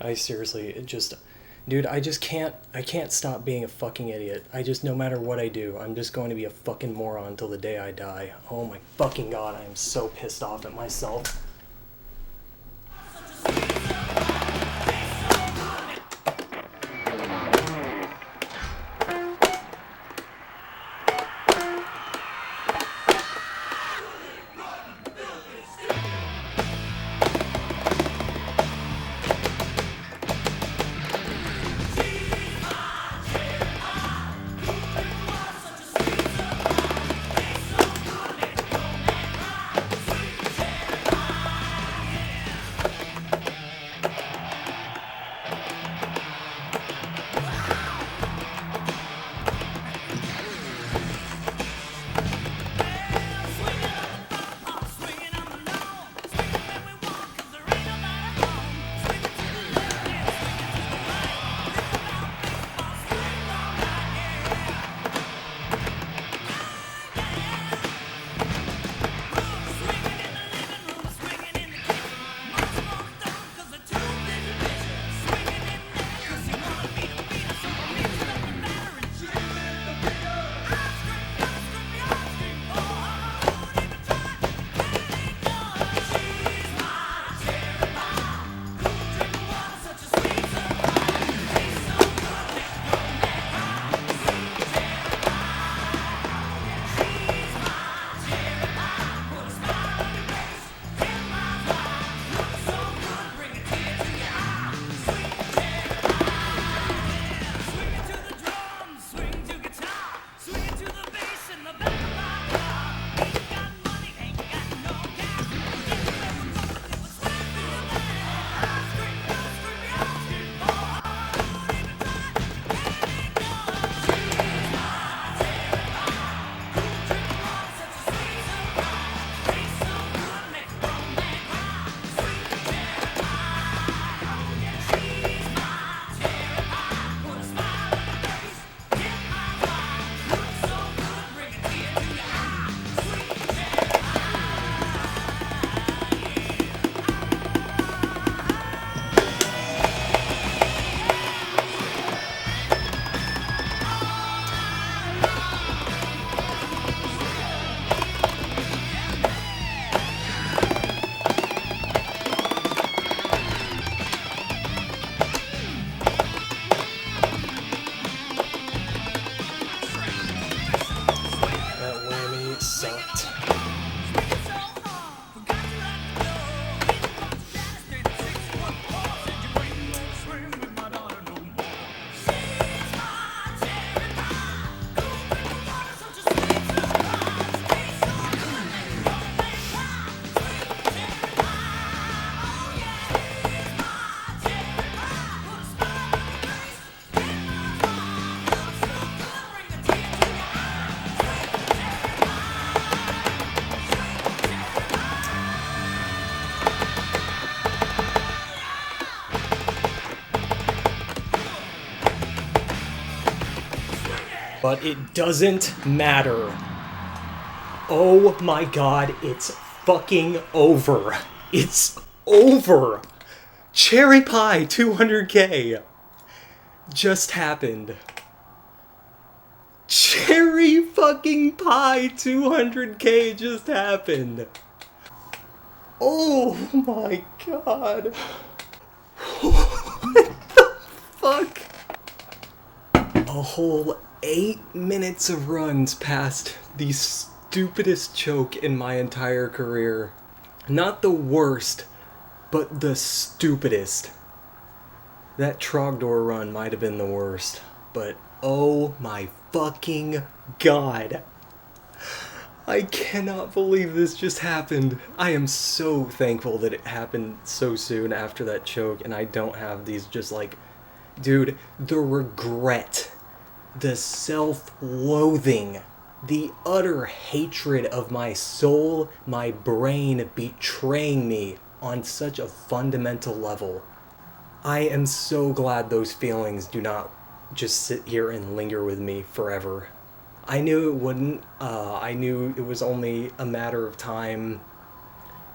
I seriously, it just, dude, I can't stop being a fucking idiot. No matter what I do, I'm just going to be a fucking moron till the day I die. Oh my fucking god, I am so pissed off at myself. That whammy sucked. But it doesn't matter. Oh my god, it's fucking over. It's over. Cherry Pie 200k just happened. Cherry fucking Pie 200k just happened. Oh my god. What the fuck? A whole 8 minutes of runs past the stupidest choke in my entire career. Not the worst, but the stupidest. That Trogdor run might have been the worst, but oh my fucking god. I cannot believe this just happened. I am so thankful that it happened so soon after that choke and I don't have these just like... Dude, the regret, the self-loathing, the utter hatred of my soul, my brain betraying me on such a fundamental level. I am so glad those feelings do not just sit here and linger with me forever. I knew it wouldn't. I knew it was only a matter of time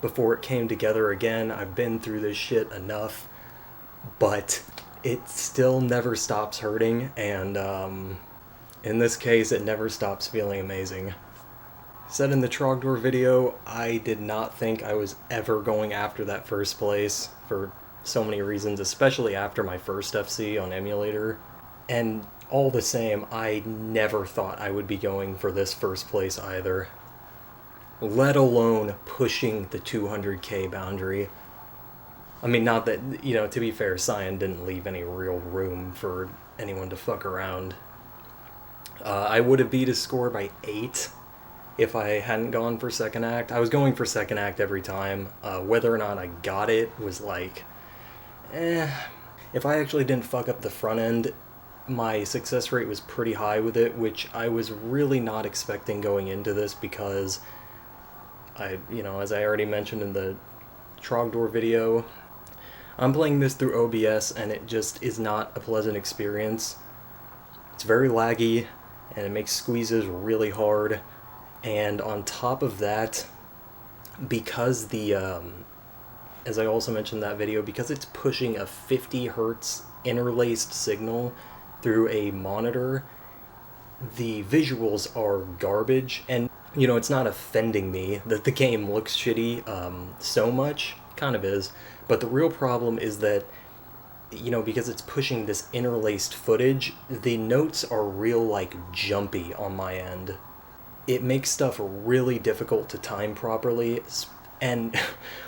before it came together again. I've been through this shit enough. but it still never stops hurting, and in this case, it never stops feeling amazing. Said in the Trogdor video, I did not think I was ever going after that first place for so many reasons, especially after my first FC on emulator. And all the same, I never thought I would be going for this first place either. Let alone pushing the 200k boundary. I mean, not that, to be fair, Cyan didn't leave any real room for anyone to fuck around. I would have beat his score by 8 if I hadn't gone for second act. I was going for second act every time. Whether or not I got it was like, If I actually didn't fuck up the front end, my success rate was pretty high with it, which I was really not expecting going into this because as I already mentioned in the Trogdor video, I'm playing this through OBS and it just is not a pleasant experience. It's very laggy and it makes squeezes really hard. And on top of that, because as I also mentioned in that video, because it's pushing a 50 hertz interlaced signal through a monitor, the visuals are garbage. And, it's not offending me that the game looks shitty so much. Kind of is. But the real problem is that, because it's pushing this interlaced footage, the notes are real, jumpy on my end. It makes stuff really difficult to time properly, and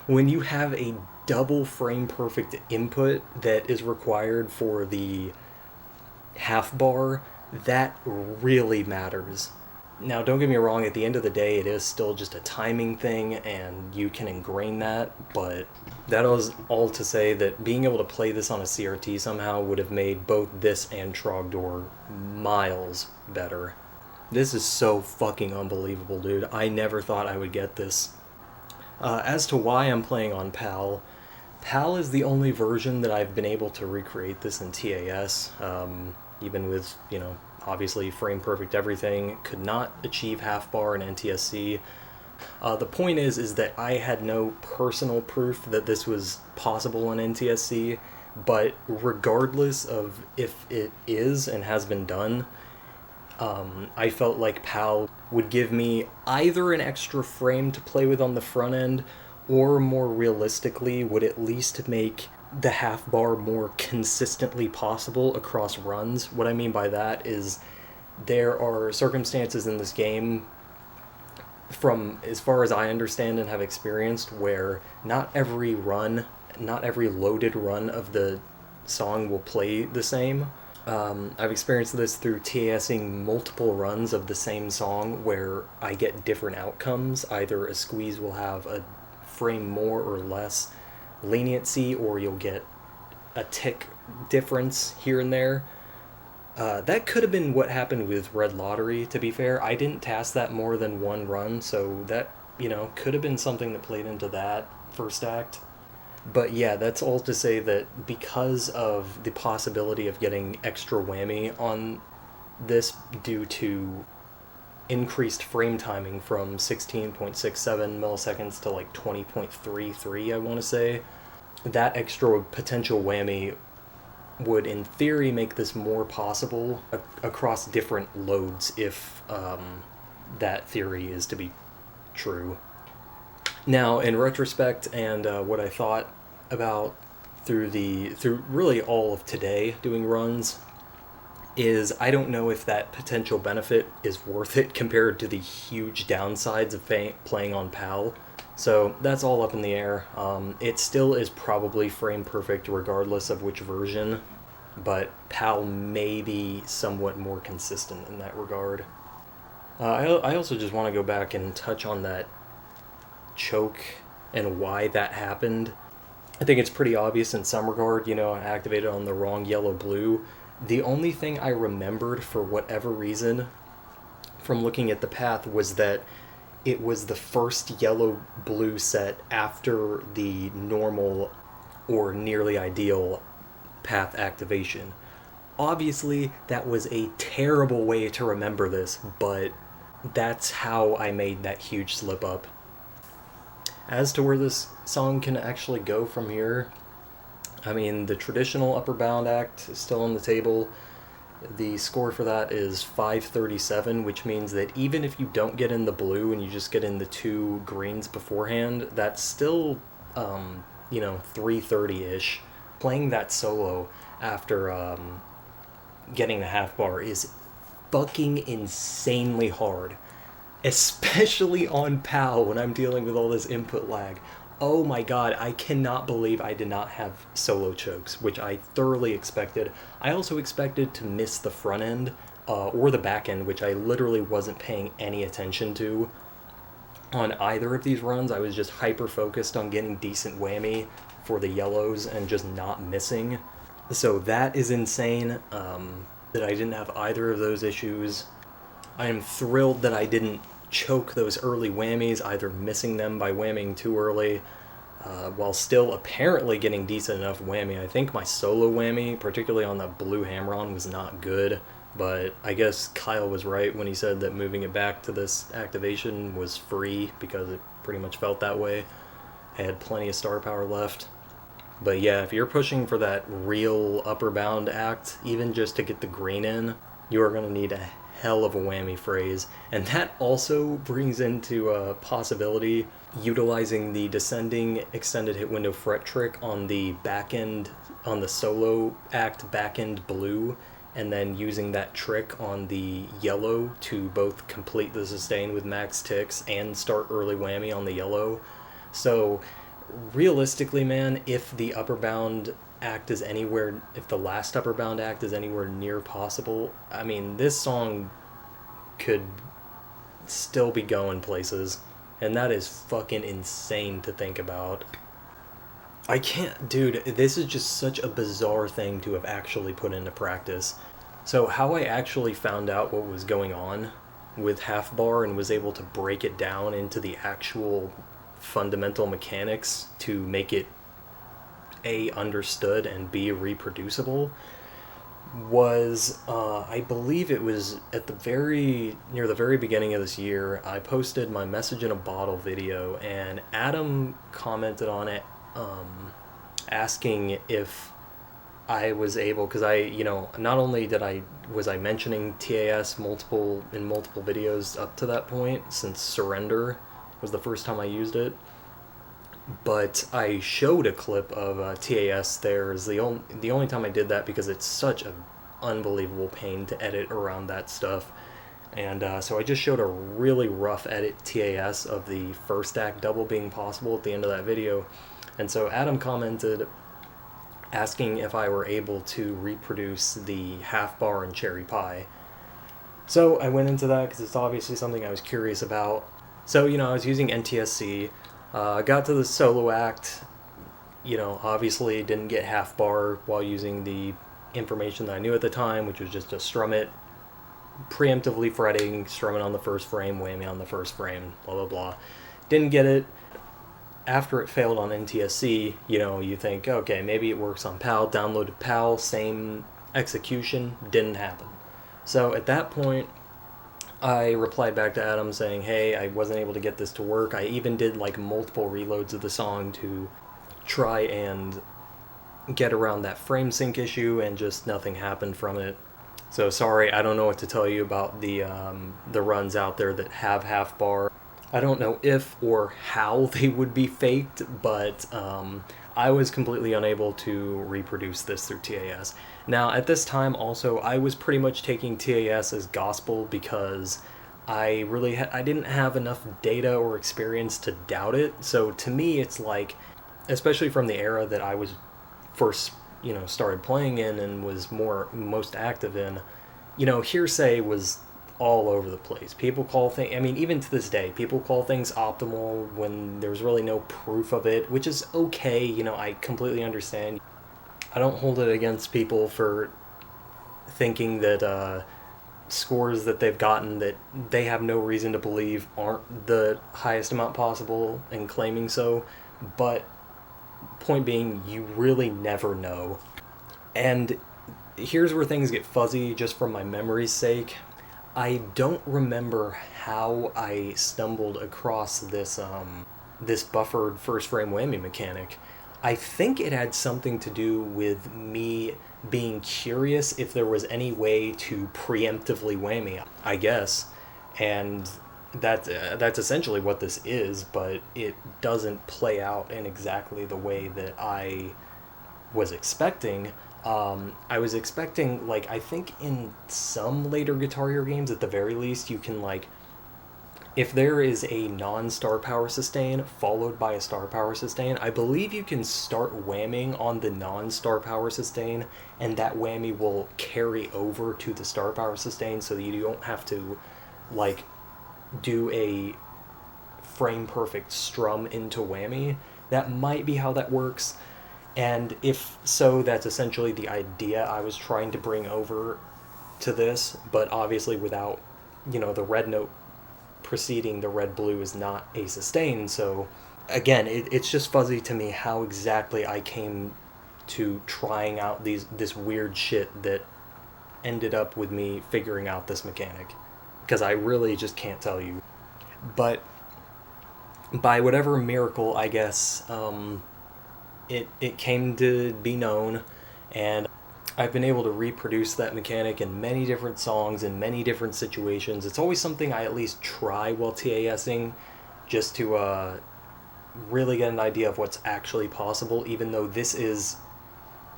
when you have a double frame perfect input that is required for the half bar, that really matters. Now, don't get me wrong, at the end of the day, it is still just a timing thing, and you can ingrain that, but that was all to say that being able to play this on a CRT somehow would have made both this and Trogdor miles better. This is so fucking unbelievable, dude. I never thought I would get this. As to why I'm playing on PAL, PAL is the only version that I've been able to recreate this in TAS, even with, obviously frame-perfect everything. Could not achieve half-bar in NTSC. The point is that I had no personal proof that this was possible in NTSC, but regardless of if it is and has been done, I felt like PAL would give me either an extra frame to play with on the front end, or more realistically would at least make the half bar more consistently possible across runs. What I mean by that is there are circumstances in this game, from as far as I understand and have experienced, where not every loaded run of the song will play the same. I've experienced this through TASing multiple runs of the same song where I get different outcomes. Either a squeeze will have a frame more or less leniency, or you'll get a tick difference here and there. That could have been what happened with Red Lottery, to be fair. I didn't task that more than one run, so that, could have been something that played into that first act. But yeah, that's all to say that because of the possibility of getting extra whammy on this due to increased frame timing from 16.67 milliseconds to 20.33, I want to say, that extra potential whammy would in theory make this more possible across different loads if that theory is to be true. Now, in retrospect, and what I thought about through really all of today doing runs, is I don't know if that potential benefit is worth it compared to the huge downsides of playing on PAL. So that's all up in the air. It still is probably frame perfect regardless of which version, but PAL may be somewhat more consistent in that regard. I also just want to go back and touch on that choke and why that happened. I think it's pretty obvious in some regard, I activated on the wrong yellow-blue. The only thing I remembered for whatever reason from looking at the path was that it was the first yellow-blue set after the normal or nearly ideal path activation. Obviously, that was a terrible way to remember this, but that's how I made that huge slip-up. As to where this song can actually go from here, I mean, the traditional upper bound act is still on the table. The score for that is 537, which means that even if you don't get in the blue and you just get in the 2 greens beforehand, that's still, 330-ish. Playing that solo after getting the half bar is fucking insanely hard. Especially on PAL when I'm dealing with all this input lag. Oh my god, I cannot believe I did not have solo chokes, which I thoroughly expected. I also expected to miss the front end, or the back end, which I literally wasn't paying any attention to on either of these runs. I was just hyper focused on getting decent whammy for the yellows and just not missing. So that is insane, that I didn't have either of those issues. I am thrilled that I didn't choke those early whammies, either missing them by whamming too early, while still apparently getting decent enough whammy. I think my solo whammy, particularly on the blue hammer-on, was not good, but I guess Kyle was right when he said that moving it back to this activation was free, because it pretty much felt that way. I had plenty of star power left. But yeah, if you're pushing for that real upper bound act, even just to get the green in, you are going to need a hell of a whammy phrase. And that also brings into a possibility utilizing the descending extended hit window fret trick on the back end, on the solo act back end blue, and then using that trick on the yellow to both complete the sustain with max ticks and start early whammy on the yellow. So realistically, man, if the upper bound act is anywhere, if the last upper bound act is anywhere near possible, I mean, this song could still be going places, and that is fucking insane to think about. I can't, dude, this is just such a bizarre thing to have actually put into practice. So how I actually found out what was going on with half bar and was able to break it down into the actual fundamental mechanics to make it A, understood, and B, reproducible was, I believe it was at near the very beginning of this year. I posted my message in a bottle video, and Adam commented on it, asking if I was able, because not only was I mentioning TAS in multiple videos up to that point, since Surrender was the first time I used it, but I showed a clip of TAS there as the only time I did that, because it's such an unbelievable pain to edit around that stuff. And so I just showed a really rough edit TAS of the first act double being possible at the end of that video. And so Adam commented asking if I were able to reproduce the half bar and cherry pie. So I went into that because it's obviously something I was curious about. So, I was using NTSC, got to the solo act, obviously didn't get half bar while using the information that I knew at the time, which was just to strum it, preemptively fretting, strumming on the first frame, whammy on the first frame, blah, blah, blah. Didn't get it. After it failed on NTSC, you think, okay, maybe it works on PAL, downloaded PAL, same execution, didn't happen. So at that point, I replied back to Adam saying, hey, I wasn't able to get this to work. I even did multiple reloads of the song to try and get around that frame sync issue, and just nothing happened from it. So sorry, I don't know what to tell you about the runs out there that have half bar. I don't know if or how they would be faked, but I was completely unable to reproduce this through TAS. Now, at this time, also, I was pretty much taking TAS as gospel, because I didn't have enough data or experience to doubt it. So to me, it's especially from the era that I was first, started playing in and was most active in, hearsay was all over the place. People call things, even to this day, people call things optimal when there's really no proof of it, which is okay. I completely understand. I don't hold it against people for thinking that scores that they've gotten that they have no reason to believe aren't the highest amount possible and claiming so, but point being, you really never know. And here's where things get fuzzy, just from my memory's sake. I don't remember how I stumbled across this buffered first frame whammy mechanic. I think it had something to do with me being curious if there was any way to preemptively whammy, I guess. And that's essentially what this is, but it doesn't play out in exactly the way that I was expecting. I was expecting, like, I think in some later Guitar Hero games, at the very least, you can, like, if there is a non-star power sustain followed by a star power sustain, I believe you can start whamming on the non-star power sustain, and that whammy will carry over to the star power sustain so that you don't have to, like, do a frame perfect strum into whammy. That might be how that works. And if so, that's essentially the idea I was trying to bring over to this, but obviously without, the red note preceding the red blue is not a sustain. So again, it's just fuzzy to me how exactly I came to trying out this weird shit that ended up with me figuring out this mechanic, because I really just can't tell you. But by whatever miracle, I guess, it came to be known, and I've been able to reproduce that mechanic in many different songs in many different situations. It's always something I at least try while TASing, just to really get an idea of what's actually possible, even though this is,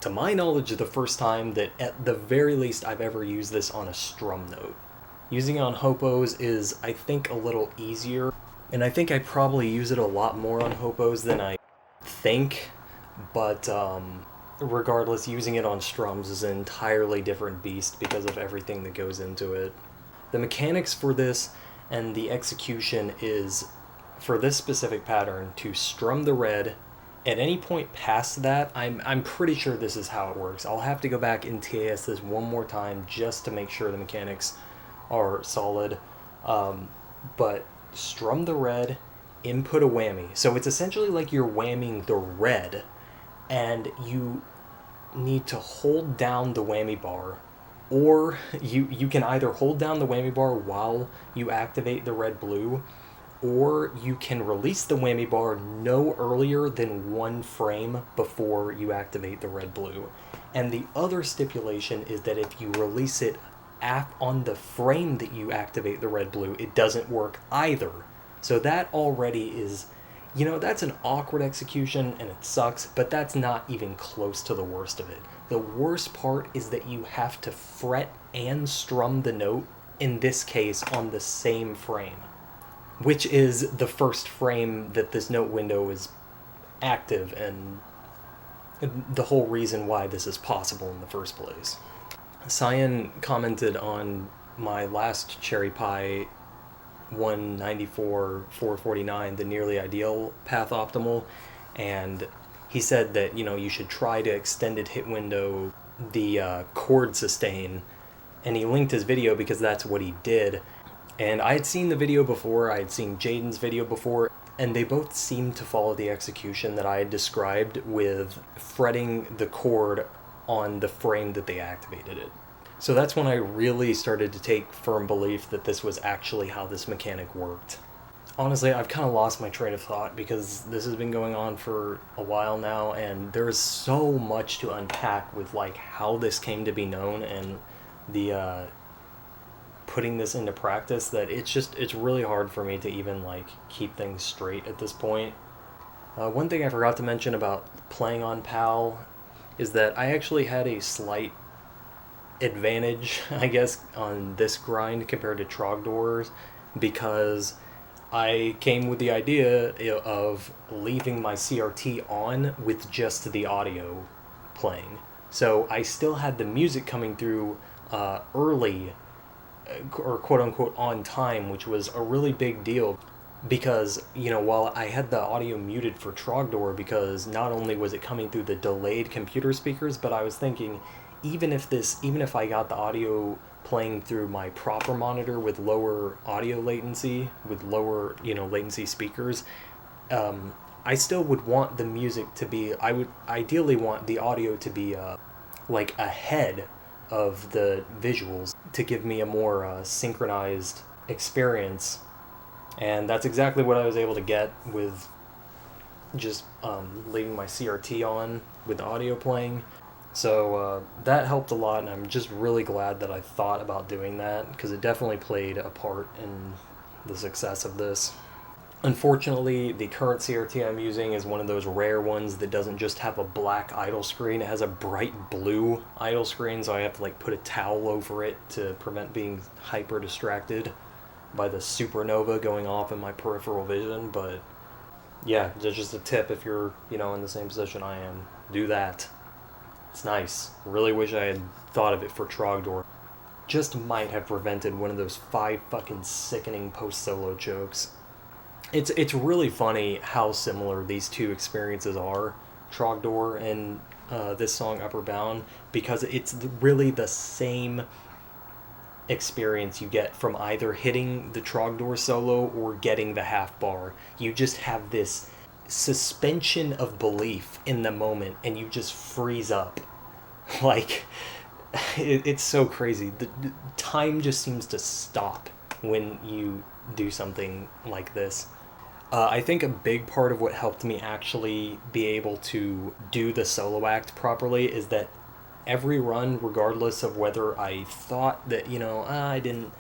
to my knowledge, the first time that at the very least I've ever used this on a strum note. Using it on hopos is, I think, a little easier, and I think I probably use it a lot more on hopos than I think, but regardless, using it on strums is an entirely different beast because of everything that goes into it. The mechanics for this and the execution is, for this specific pattern, to strum the red. At any point past that, I'm pretty sure this is how it works. I'll have to go back and TAS this one more time just to make sure the mechanics are solid. But strum the red, input a whammy. So it's essentially like you're whamming the red, and you need to hold down the whammy bar, or you can either hold down the whammy bar while you activate the red blue, or you can release the whammy bar no earlier than one frame before you activate the red blue. And the other stipulation is that if you release it on the frame that you activate the red blue, it doesn't work either. So that already is, that's an awkward execution and it sucks, but that's not even close to the worst of it. The worst part is that you have to fret and strum the note, in this case, on the same frame, which is the first frame that this note window is active, and the whole reason why this is possible in the first place. Cyan commented on my last Cherry Pie 194 449, the nearly ideal path optimal, and he said that you should try to extended hit window the chord sustain, and he linked his video because that's what he did. And I had seen the video before, I had seen Jaden's video before, and they both seemed to follow the execution that I had described, with fretting the chord on the frame that they activated it. So that's when I really started to take firm belief that this was actually how this mechanic worked. Honestly, I've kind of lost my train of thought because this has been going on for a while now, and there is so much to unpack with how this came to be known and the putting this into practice, that it's really hard for me to even keep things straight at this point. One thing I forgot to mention about playing on PAL is that I actually had a slight advantage, I guess, on this grind compared to Trog doors, because I came with the idea of leaving my CRT on with just the audio playing. So I still had the music coming through early, or quote-unquote on time, which was a really big deal, because while I had the audio muted for Trogdor, because not only was it coming through the delayed computer speakers, but I was thinking, even if I got the audio playing through my proper monitor with lower audio latency, with lower latency speakers, I still would want the music to be, I would ideally want the audio to be ahead of the visuals to give me a more synchronized experience. And that's exactly what I was able to get with just leaving my CRT on with the audio playing. So that helped a lot, and I'm just really glad that I thought about doing that, because it definitely played a part in the success of this. Unfortunately, the current CRT I'm using is one of those rare ones that doesn't just have a black idle screen, it has a bright blue idle screen, so I have to like put a towel over it to prevent being hyper distracted by the supernova going off in my peripheral vision. But yeah, just a tip if you're, in the same position I am, do that. It's nice. Really wish I had thought of it for Trogdor. Just might have prevented one of those 5 fucking sickening post-solo jokes. It's really funny how similar these two experiences are, Trogdor and this song Upper Bound, because it's really the same experience you get from either hitting the Trogdor solo or getting the half bar. You just have this suspension of belief in the moment, and you just freeze up. Like, it's so crazy. The time just seems to stop when you do something like this. I think a big part of what helped me actually be able to do the solo act properly is that every run, regardless of whether I thought that, I didn't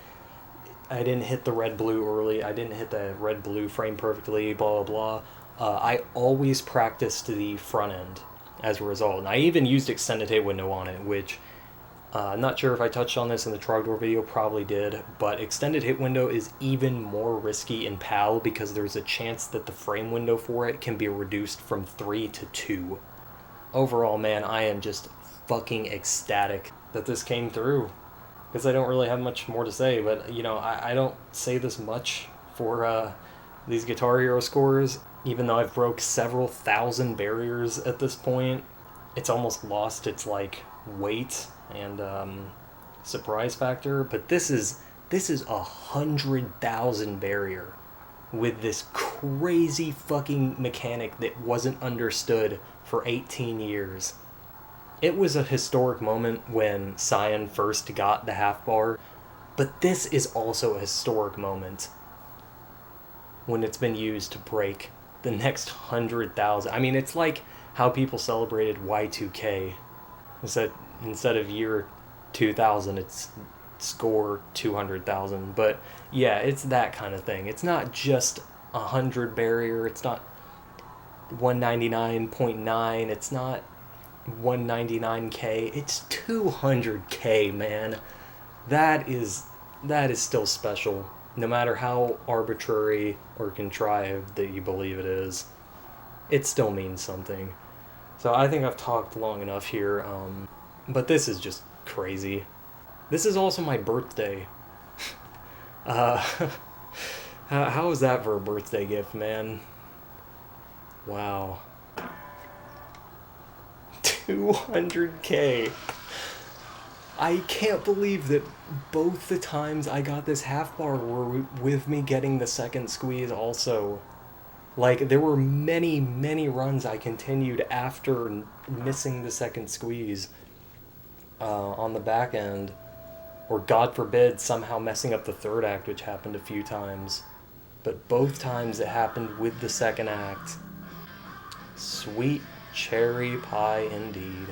hit the red blue early, I didn't hit the red blue frame perfectly, blah blah blah, I always practiced the front end as a result. And I even used extended hit window on it, which I'm not sure if I touched on this in the Trogdor video, probably did, but extended hit window is even more risky in PAL because there's a chance that the frame window for it can be reduced from 3 to 2. Overall, man, I am just fucking ecstatic that this came through, because I don't really have much more to say, but, I don't say this much for these Guitar Hero scores, even though I've broke several thousand barriers at this point. It's almost lost its, weight and surprise factor, but this is 100,000 barrier with this crazy fucking mechanic that wasn't understood for 18 years. It was a historic moment when Cyan first got the half bar, but this is also a historic moment when it's been used to break the next 100,000. I mean, it's like how people celebrated Y2K. Instead of year 2000, it's score 200,000. But yeah, it's that kind of thing. It's not just 100 barrier. It's not 199.9. It's not 199K. It's 200K, man. That is still special, no matter how arbitrary or contrived that you believe it is. It still means something. So I think I've talked long enough here, but this is just crazy. This is also my birthday. How is that for a birthday gift, man? Wow. 200K. I can't believe that both the times I got this half bar were with me getting the second squeeze also. Like, there were many, many runs I continued after missing the second squeeze on the back end. Or, God forbid, somehow messing up the third act, which happened a few times. But both times it happened with the second act. Sweet cherry pie indeed.